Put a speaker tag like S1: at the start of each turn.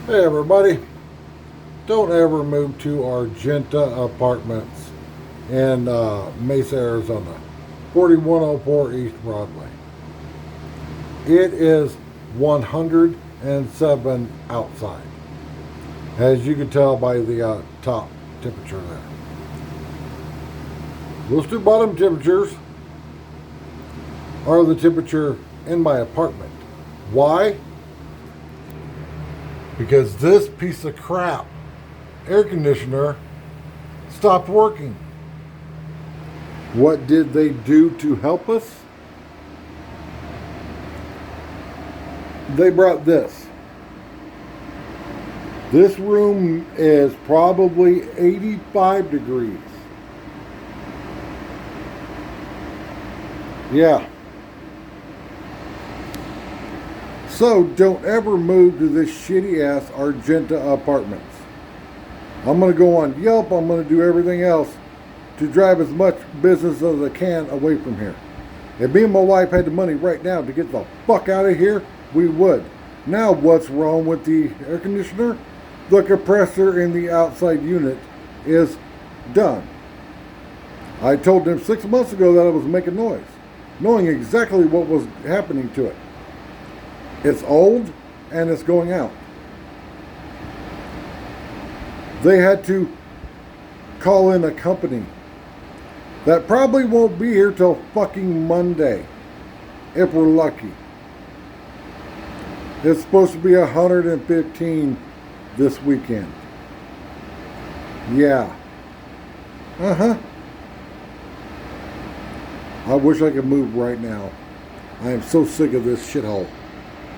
S1: Hey everybody, don't ever move to Argenta Apartments in Mesa, Arizona, 4104 East Broadway. It is 107 outside, as you can tell by the top temperature there. Those two bottom temperatures are the temperature in my apartment. Why? Because this piece of crap air conditioner stopped working. What did they do to help us? They brought this. This room is probably 85 degrees. Yeah. So don't ever move to this shitty ass Argenta Apartments. I'm going to go on Yelp. I'm going to do everything else to drive as much business as I can away from here. If me and my wife had the money right now to get the fuck out of here, we would. Now what's wrong with the air conditioner? The compressor in the outside unit is done. I told them 6 months ago that it was making noise, knowing exactly what was happening to it. It's old and it's going out. They had to call in a company that probably won't be here till fucking Monday, if we're lucky. It's supposed to be 115 this weekend. Yeah. I wish I could move right now. I am so sick of this shithole.